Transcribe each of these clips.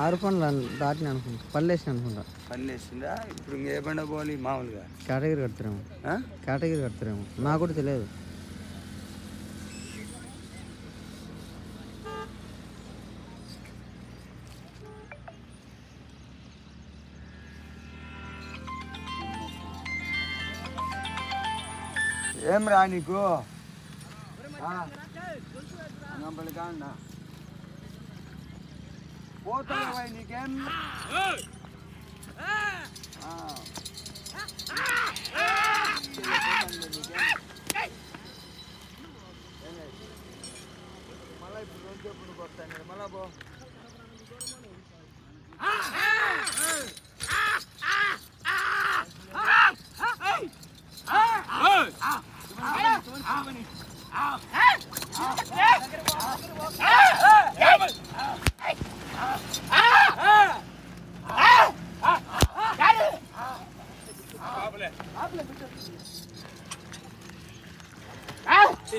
ఆరు పనులు దాటిని అనుకుంటా, పల్లెసిన అనుకుంటా. పల్లెసిందా? ఇప్పుడు ఏ బండ పోవాలి మామూలుగా? కేటగిరీ కడతారేమో, కేటగిరీ కడతారేమో, నాకు కూడా తెలియదు. ఏం రా నీకు కాన్నా పోతావా? నీకేం మళ్ళా ఇప్పుడు రోజు ఎప్పుడు వస్తాను మళ్ళా పో.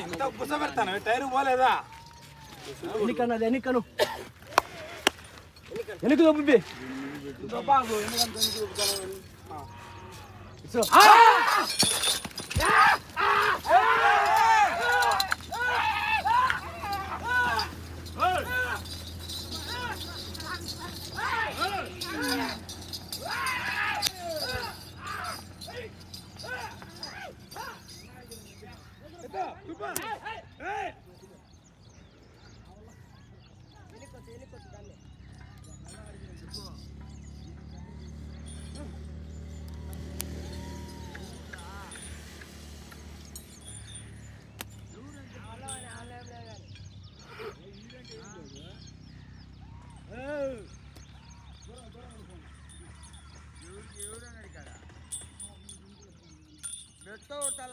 ఇంత ఉప్పు పెడతాను టైర్ పోలేదా? ఎన్నికన్నది ఎన్నికను ఎన్నిక చూపి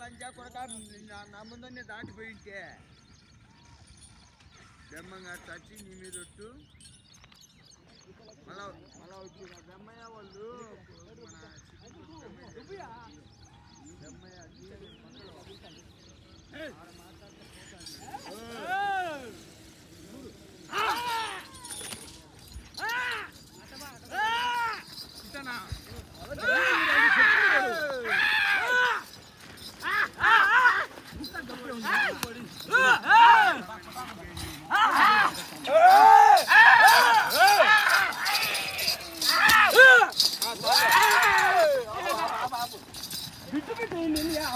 లంచా కొడక నా ముందనే దాటిపోయింటే బ్రహ్మంగా తచ్చి నీ మీద ఒట్టు మళ్ళా మళ్ళా వచ్చి బ్రహ్మయ్య వాళ్ళు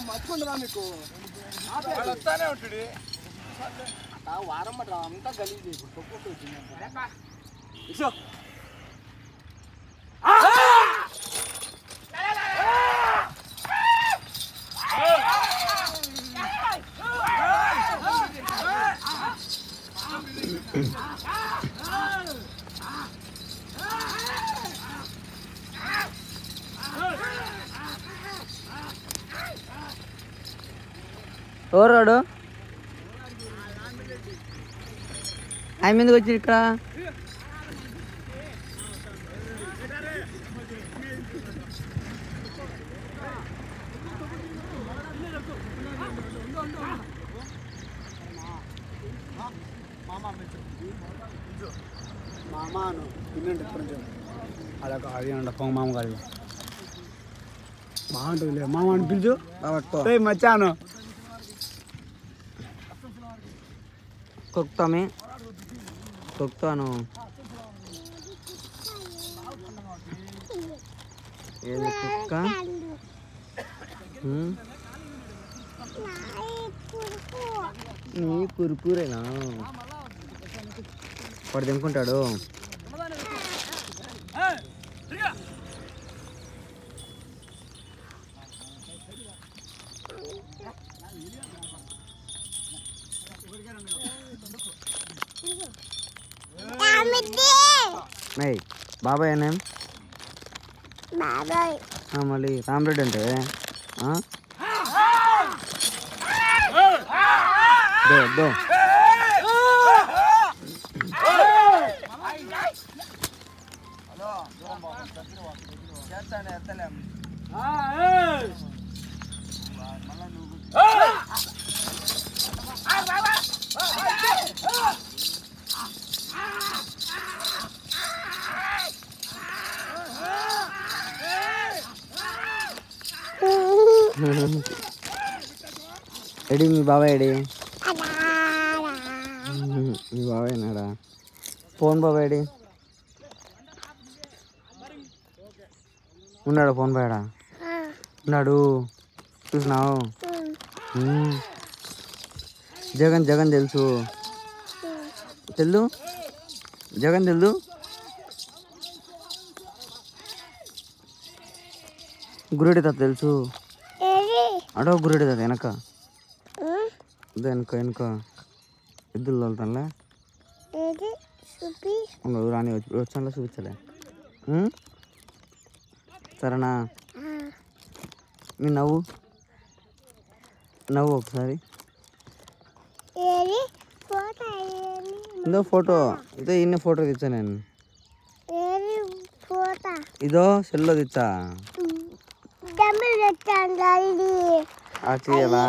మర్చుకుంటున్నా మీకు వస్తానే ఉంటుంది వారం పట్ల అంతా గలీజ్ ఎవరాడు ఆయన ఎందుకు వచ్చి ఇక్కడ? మామాను తినండి కొంచెం అలా అది అంట పొంగ మామ కాదు బాగుంటుంది మామ అని పిలుచు మచ్చాను తొక్కుతాను ఏది కుక్క నీ కురుకురేనా వాడు తినుకుంటాడు. నై బాబాయ్ నేమ్ బాబాయ్ మళ్ళీ రామరెడ్డి అంటే దో చేస్తాను ఎత్తలేం మళ్ళా నువ్వు ఎడి మీ బాబాయ్ ఎడి మీ బాబాయ్ నాడా ఫోన్ బాబాయ్ ఎడి ఉన్నాడు ఫోన్ బాయడా ఉన్నాడు చూసినావు జగన్ జగన్ తెలుసు జగన్ తెలుసు గురుడి తాత తెలుసు అడో గురుడి తాత వెనక వెనక ఎద్దులు తోలుతానులే రాని వచ్చానులే చూపించలే సరేనా మీ నవ్వు ఒకసారి ఇదో ఫోటో ఇదో ఇన్ని ఫోటో తెచ్చా నేను ఇదో సెల్లో తెచ్చా చేయాలా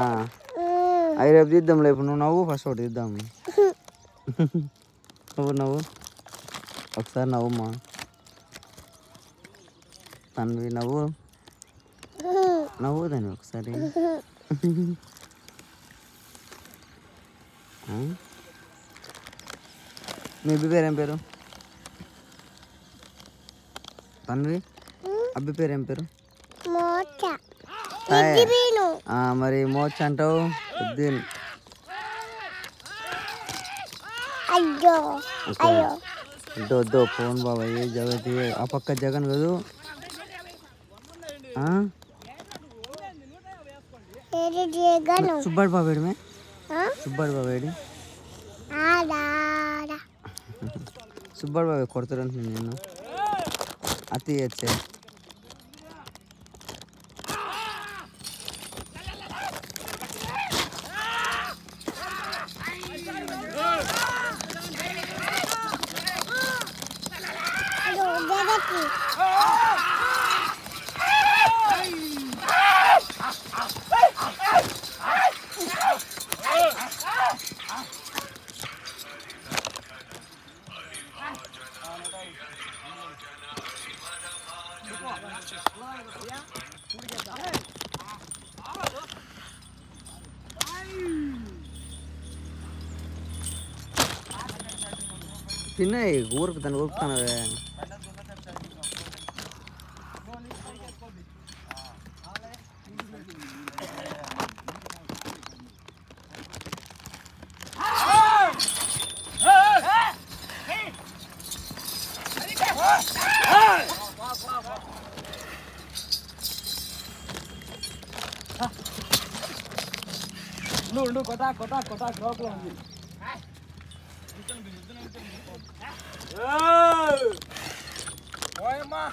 అవి రేపు తీద్దాంలే ఇప్పుడు నువ్వు నవ్వు ఫస్ట్ ఒకటి తీద్దాం నవ్వు ఒకసారి నవ్వుమ్మా తన్వి నవ్వు దాన్ని ఒకసారి మీ అబ్బి పేరు ఏం పేరు తన్వి అబ్బి పేరు ఏం పేరు మరి మోచ అంటావు దో ఫోన్ బాబాయ్ జగతి ఆ పక్క జగన్ కదూ సుబ్బాడు బాబాయ్ సుబ్బాడు బాబాయ్ సుబ్బాడు బాబాయ్ కొడతారంటున్నాను నేను అతి వచ్చే తిన్న ఊరికి తను ఊరుకుతానవే నువ్వు కొత్త షాప్లో ఉంది ఓయమ్మా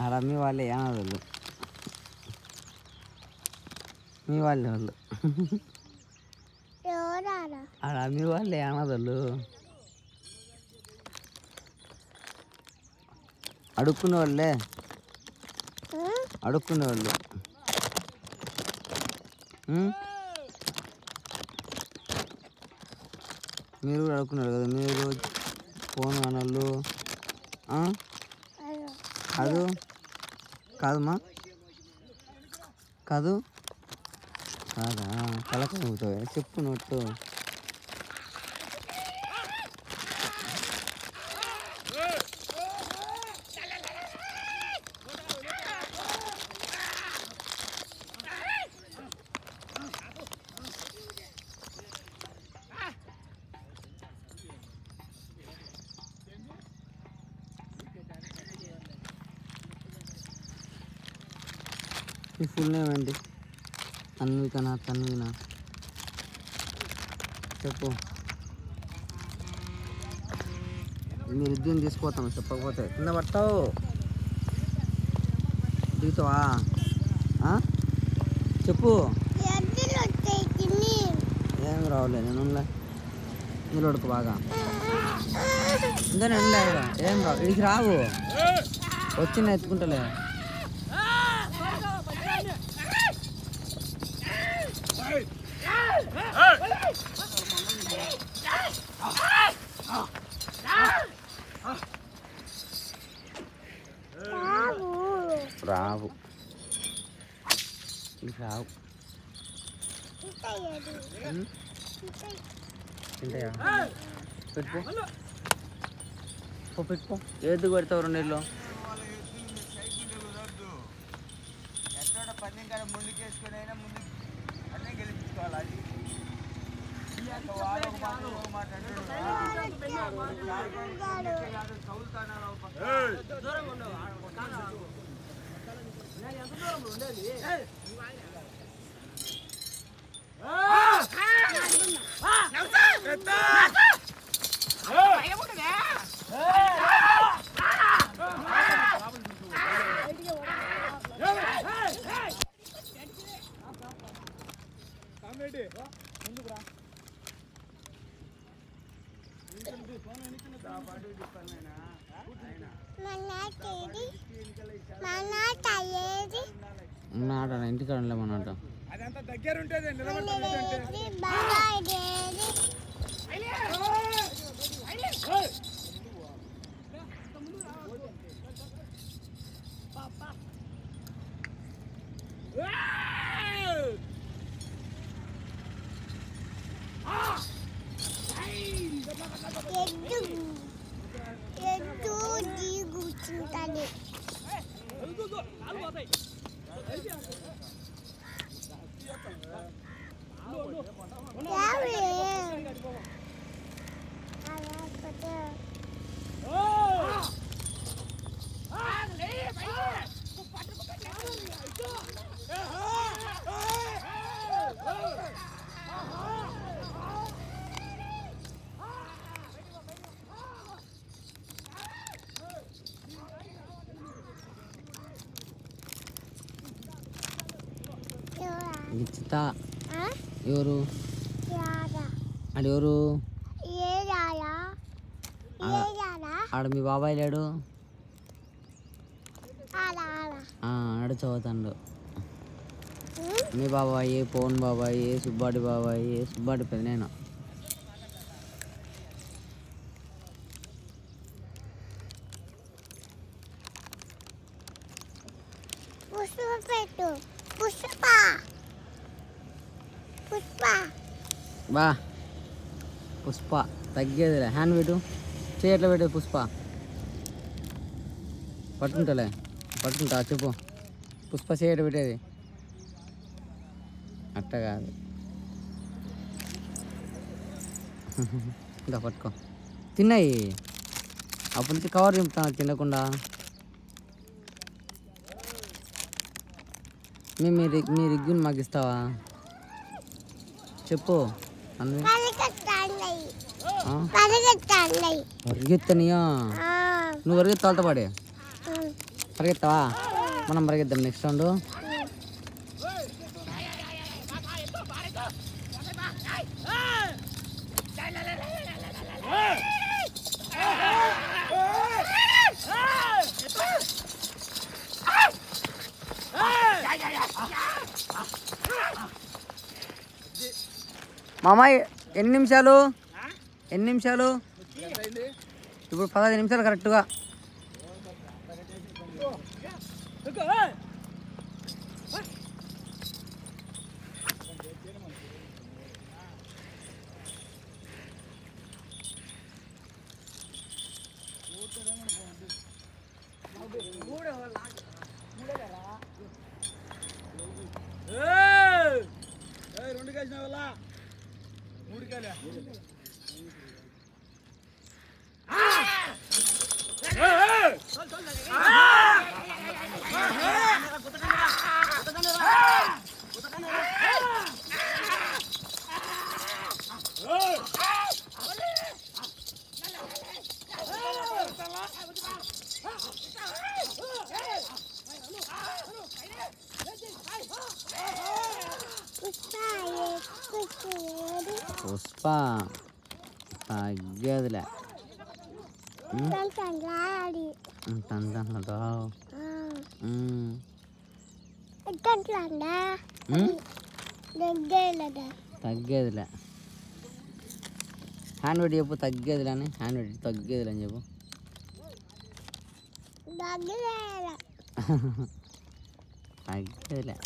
ఆడ మీ వాళ్ళే ఏనాదోళ్ళు మీ వాళ్ళే వాళ్ళు ఆడ మీ వాళ్ళే ఏనాదోళ్ళు అడుక్కునే వాళ్ళే అడుక్కునే వాళ్ళు మీరు కూడా అడుక్కున్నారు కదా, మీరు ఫోన్ అనళ్ళు కాదు కాదమ్మా, కాదు కాదా, కలక అవుతావా చెప్పు నోట్టు. మీ ఫుల్ నేమ్ ఏంటి? అన్వికనా తన్వినా చెప్పు. మీరు ఉద్యోగం తీసుకుపోతాము చెప్పకపోతే కింద పడతావు, దిగుతావా చెప్పు. ఏం రావులే నేను మీరు ఉడుకు బాగా ఇంకా నేను ఏం రావు, ఇడికి రావు, వచ్చి ఎత్తుకుంటలే. రావు రావు తింటాయా? పెట్టుకో పెట్టుకో, ఏది పెడతావు 2 నెలలు? ఎక్కడ పందెం కాడ ముందుకేసుకొని అయినా ముందు అన్నీ గెలిపించుకోవాలి. అది మాట ఇంటికాడ ఉండలేమన్నట. అదంతా దగ్గర ఉంటుంది. చిత్త ఎవరు? ఆడు ఎవరు? ఆడ మీ బాబాయ్ లేడు, ఆడు చదువుతాడు. మీ బాబాయ్ పవన్ బాబాయ్, సుబ్బాడి బాబాయ్, సుబ్బాడి పెద్దనైనా. బా పుష్ప తగ్గేదిలే, హ్యాండ్ పెట్టు, చేయట్లా పెట్టు. పుష్ప పట్టుకుంటాలే, పట్టుకుంటా చెప్పు. పుష్ప చేయట పెట్టేది అట్ట కాదు, ఇంకా పట్టుకో. తిన్నాయి అప్పటి నుంచి కవర్ దింపుతాను తినకుండా. మీ రిగ్గుని మాకు ఇస్తావా చెప్పు. పరిగెత్తనియా? నువ్వు పరిగెత్తాలతో పాడే పరిగెత్తావా? మనం పరిగెత్తాం నెక్స్ట్ రౌండ్. మామయ్య ఎన్ని నిమిషాలు? ఎన్ని నిమిషాలు? ఇప్పుడు 15 నిమిషాలు కరెక్ట్గా. రెండు కలిసిన వల్ల 3 కాలే. పుష్ప తగ్గేదిలే. తగ్గేదిలే. హ్యాండ్ పెట్టి చెప్పు తగ్గేదిలే అని. హ్యాండ్ పెట్టి తగ్గేదిలే అని చెప్పు. తగ్గేదిలే.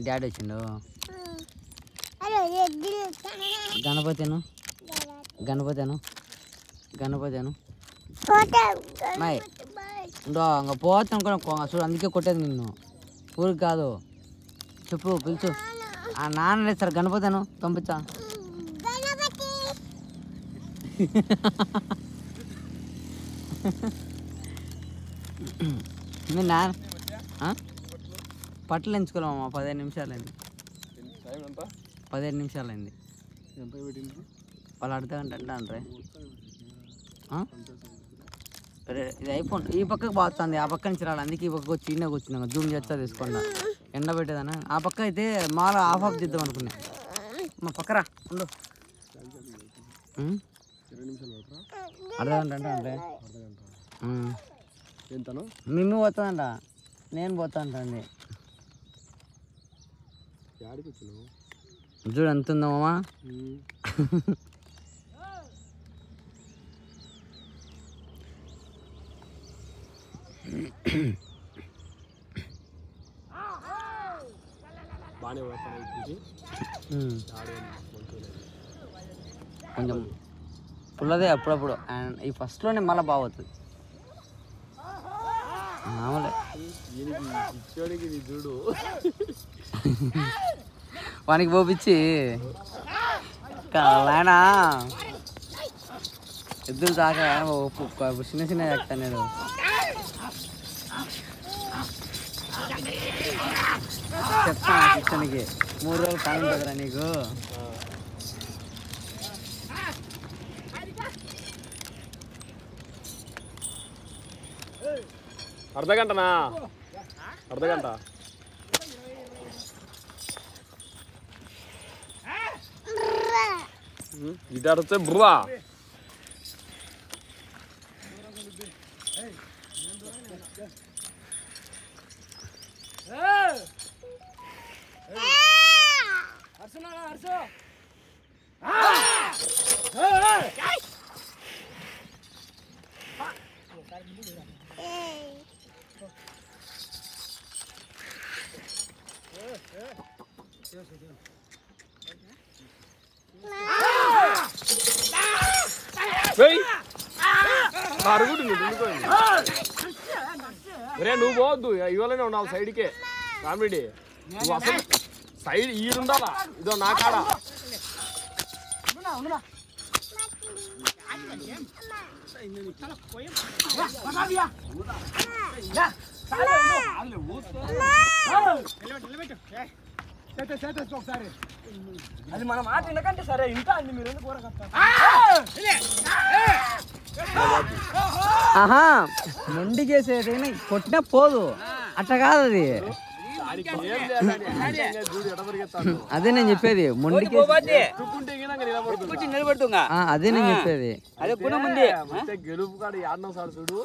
డాడీ వచ్చిండు. గణపతిను గణపతిను గణపతిను మై ఉండో ఇంకా పోతే అనుకో చూడు. అందుకే కొట్టేది నిన్ను, ఊరికి కాదు. చెప్పు పిలుచు. ఆ నాన్న లేదు సార్ గణపతిను పంపించా. మీ నాన్న పట్లు ఎంచుకోలేమమ్మా. 15 నిమిషాలైంది. 15 నిమిషాలైంది. వాళ్ళు అర్థగంట అంటే ఇది అయిపోయింది. ఈ పక్కకు బాగుతుంది, ఆ పక్క నుంచి రాలి. అందుకే ఈ పక్కకు వచ్చి చిన్నగా వచ్చినా జూమ్ చేస్తా తీసుకోండి. ఎండ పెట్టేదానా ఆ పక్క అయితే మాల ఆఫ్ చేద్దాం అనుకున్నా. మా పక్కరా ఉండు. అర్ధగంట అంటే మేము పోతుందంట, నేను పోతా అంటుంది. చూడు ఎంత ఉందో మామా. కొంచెం పుల్లదే అప్పుడప్పుడు. అండ్ ఈ ఫస్ట్లోనే మళ్ళీ బాగుతుంది. మామూలే చూడు వానికి పోపించి ఆయన ఎద్దులు తాక చిన్న చిన్న తాకుతాను నేను. చెప్తాను కిచెన్కి 3 రోజులు పని ఉంటుందిరా నీకు. అర్ధగంటనా? అర్ధగంట ఇది అడితే బుర్రా. నువ్వు పోవద్దు, ఇవాళనే ఉండాలి సైడ్కే. కామెడీ నువ్వు అసలు సైడ్ ఈడుండాలా. ఇదో నా కాడ ఒకసారి అది మన మాట ఎందుకంటే సరే ఇంత అండి మీరు మొండికేసేదైనా కొట్టినా పోదు. అట్లా కాదు, అది అదే నేను చెప్పేది మొండికి నిలబడుతుంగా అదే నేను చెప్పేది అదే గుణం ఉంది గెలుపు కాడు ఆడినాం సార్ చూడు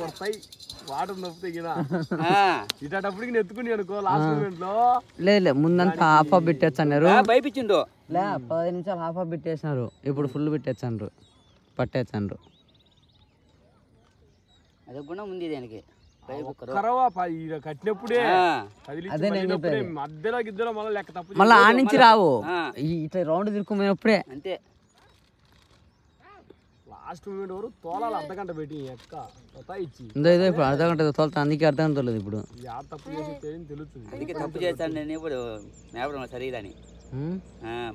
వస్తాయి వాటర్ నొప్పి ఇటప్పటికి నెత్తుకుని అనుకో లాస్ట్ మూమెంట్ లో లేదు ముందంతా హాఫ్ ఆఫ్ పెట్టేచ్చన్నారు భయపించిందో లే 15 నిమిషాలు హాఫ్ ఆఫ్ పెట్టేసినారు ఇప్పుడు ఫుల్ పెట్టేచ్చండ్రు పట్టేచ్చండ్రు అదే గుణం ఉంది దానికి కట్టినప్పుడే అదే నేను చెప్పేది మధ్యలో గిద్దలో మళ్ళీ లెక్క తప్పు మళ్ళీ ఆ నుంచి రావు ఇట్లా రౌండ్ తిరుక్కుపోయినప్పుడే అంతే లాస్ట్ మూమెంట్ వరకు తోలాలి అర్ధగంట పెట్టి ఎక్క ఇచ్చి ఇదో ఇప్పుడు అర్ధగంట తోలుతా అందుకే అర్ధగంట తోలేదు ఇప్పుడు యాడ్ తప్పు చేసి తెలుస్తుంది అందుకే తప్పు చేస్తాను నేను ఇప్పుడు మేపడం సరిగ్గాని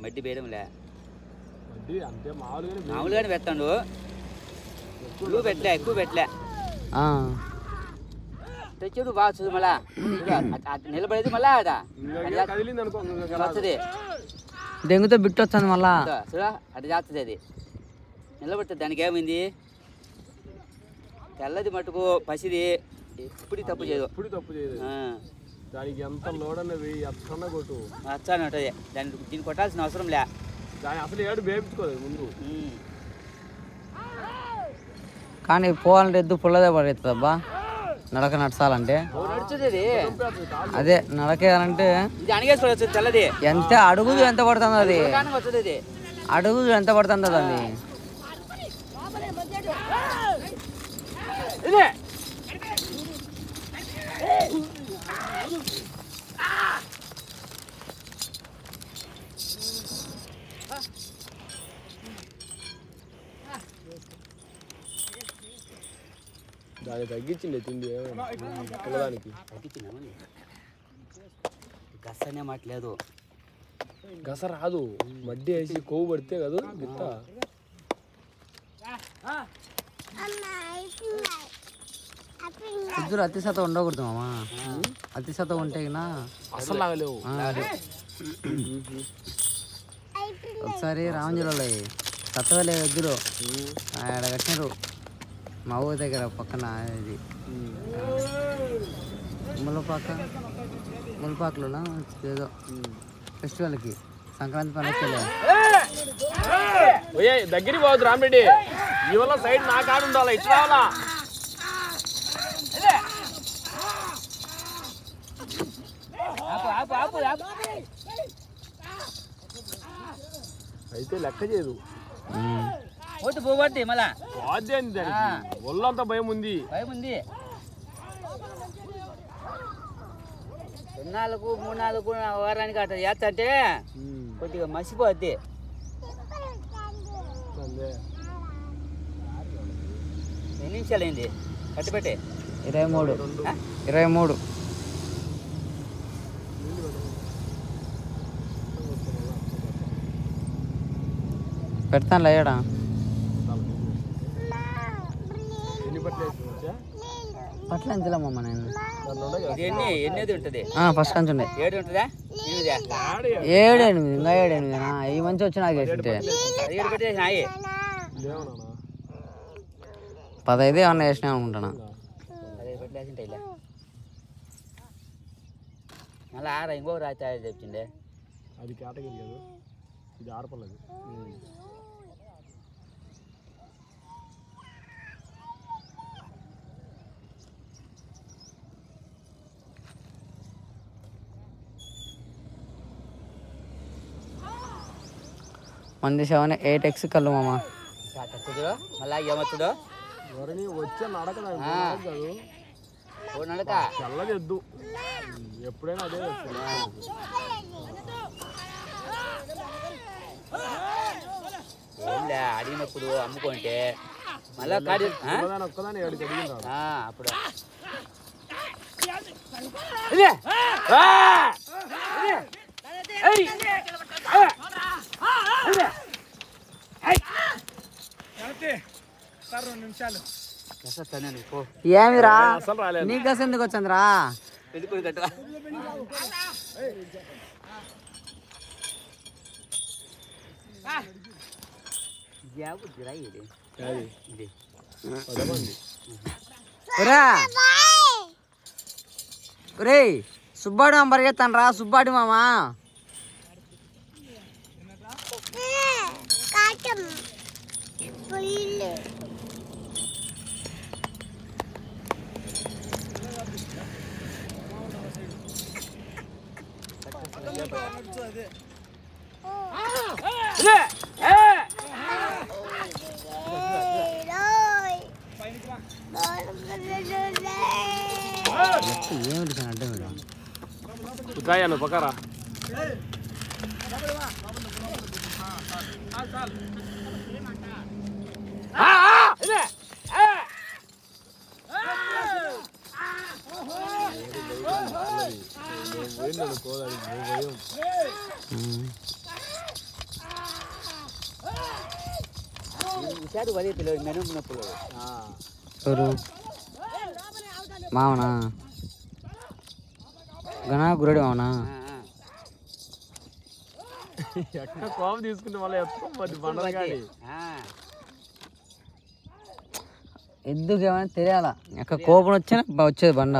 మడ్డి వేయడంలే అంతే మామూలుగానే మామూలుగానే పెట్టాడు ఎక్కువ పెట్టలే తెచ్చుడు బాగా చూడు మళ్ళా నిలబడేది మళ్ళా కదిలింది అనుకో వస్తుంది డెంగుతో బిట్టు వస్తుంది మళ్ళా చూడా అటు చేస్తుంది అది నిలబడుతుంది దానికి ఏమైంది తెల్లది మటుకు పసిది ఎప్పుడు తప్పు చేయదు దానికి ఎంత లోడ్ అన్నవి ఎత్తన్నా కొట్టు అచ్చాను ఉంటుంది దీన్ని కొట్టాల్సిన అవసరం లే దాని అసలు ఏడు వేపించుకోలేదు ముందు కానీ పోవాలంటే ఎద్దు పుల్లదే పడుతుంది అబ్బా నడక నడచాలంటే నడుచుది అదే నడకేయాలంటే ఇది అణగేసుకోవచ్చు తెల్లది ఎంత అడుగుదు ఎంత పడుతుంది అది వస్తుంది అడుగుదు ఎంత పడుతుంది అది ఇదే దాన్ని తగ్గించిండే తిండి పిల్లదానికి గసనే మాట్లేదు గస రాదు మడ్డి వేసి కొవ్వు పడితే కదా గిత్త ఇద్దరు అతి శాతం ఉండకూడదు మామా అతి శాతం ఉంటే అసలు లాగలేవు ఒకసారి రామంజులలో తత్వలేదు ఇద్దరు ఆడ కట్టినారు మా ఊరి దగ్గర పక్కన ఇది ములపాకలోనా ఏదో ఫెస్టివల్కి సంక్రాంతి పండుగ దగ్గరికి పోవద్దు రామిరెడ్డి ఇవాళ సైడ్ నా కాడ ఉండాలి ఇట్లా రావాలా అయితే లెక్క చేయదు పోబట్టి మళ్ళా వాద్యంది ఒళ్ళంతా భయం ఉంది నాలుగు 3-4 వారానికి అట్లా చేస్తంటే కొద్దిగా మసిపోద్ది ఎన్ని నిమిషాలు అయింది కట్టుపెట్టే 23 పెడతాను లేయడా పట్ల ఎంతలేమమ్మా నేను ఎన్ని ఉంటుంది ఫస్ట్ కంచి ఉండే 7 ఉంటుందా 7 ఇంకా 7 ఈ మంచి వచ్చి నాకు వేసింటే 15 ఏమన్నా వేసినా అనుకుంటాను మళ్ళీ ఇంకో రాత్రి చెప్పిండే అది కేటగిరీ కాదు ఇది ఆడపల్లది మంది 8x కళ్ళు మామ మళ్ళీ ఏమొచ్చుడు ఎవరిని వచ్చే నడక నడక చల్లగెద్దు ఎప్పుడైనా అదే ఏంలే అడిగినప్పుడు అమ్ముకుంటే మళ్ళా కాడి ఒక్కదాని ఏడు అడిగిందా అప్పుడు ఏమిరా నీ గస ఎందుకు వచ్చిందిరా సుబ్బాడి మామ పరిగెత్తాను రా సుబ్బాడి మామ. ఏమిటి అడ్డం కాయను పక్కరా. మామనా గనా గురడి మామనా ఎక్కడ కోపం తీసుకుంటే మళ్ళీ ఎత్తుకోమది బండలు కానీ ఎందుకు ఏమైనా తెలియాలా ఎక్కడ కోపం వచ్చినా వచ్చేది బండ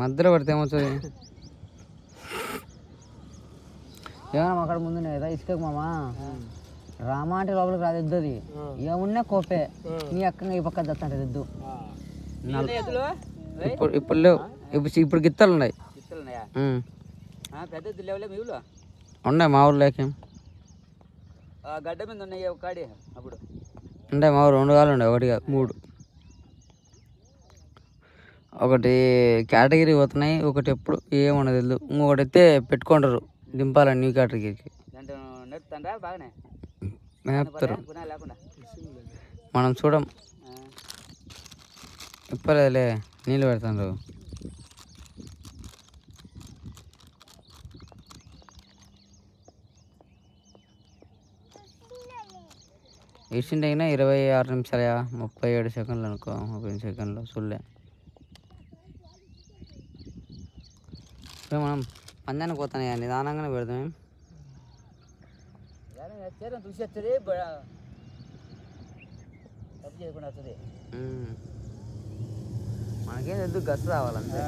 మధ్యలో పడితే ఏమవుతుంది. ఏమన్నా అక్కడ ముందు కదా ఇసుక మామా రామా అంటే లోపలికి రాదు ఎద్దు అది ఏమున్నా కోపే నీ అక్కగా ఈ పక్క దత్తంటే ఎద్దు ఇప్పుడు లేవు ఇప్పుడు గిత్తలు ఉన్నాయి ఉన్నాయి మా ఊరు లేకేం గడ్డ మీద ఉన్నాయి కాడి అప్పుడు ఉంటాయి మా ఊరు 2 కాలు ఉండే 1 కాదు 3 ఒకటి కేటగిరీ పోతున్నాయి ఒకటి ఎప్పుడు ఏముండదు తెలు ఇంకొకటి అయితే పెట్టుకుంటారు దింపాలని న్యూ కేటగిరీకి మేపుతారు మనం చూడం ఇప్పలేదులే నీళ్ళు పెడతారు. ఇచ్చిండే 26 నిమిషాలు 37 సెకండ్లు అనుకో 30 సెకండ్లు చూడలే. మనం పందానికి పోతాను నిదానంగానే పెడతాం. చూసి వస్తుంది చేయకుండా వస్తుంది మనకేం ఎందుకు గస్సు రావాలంటే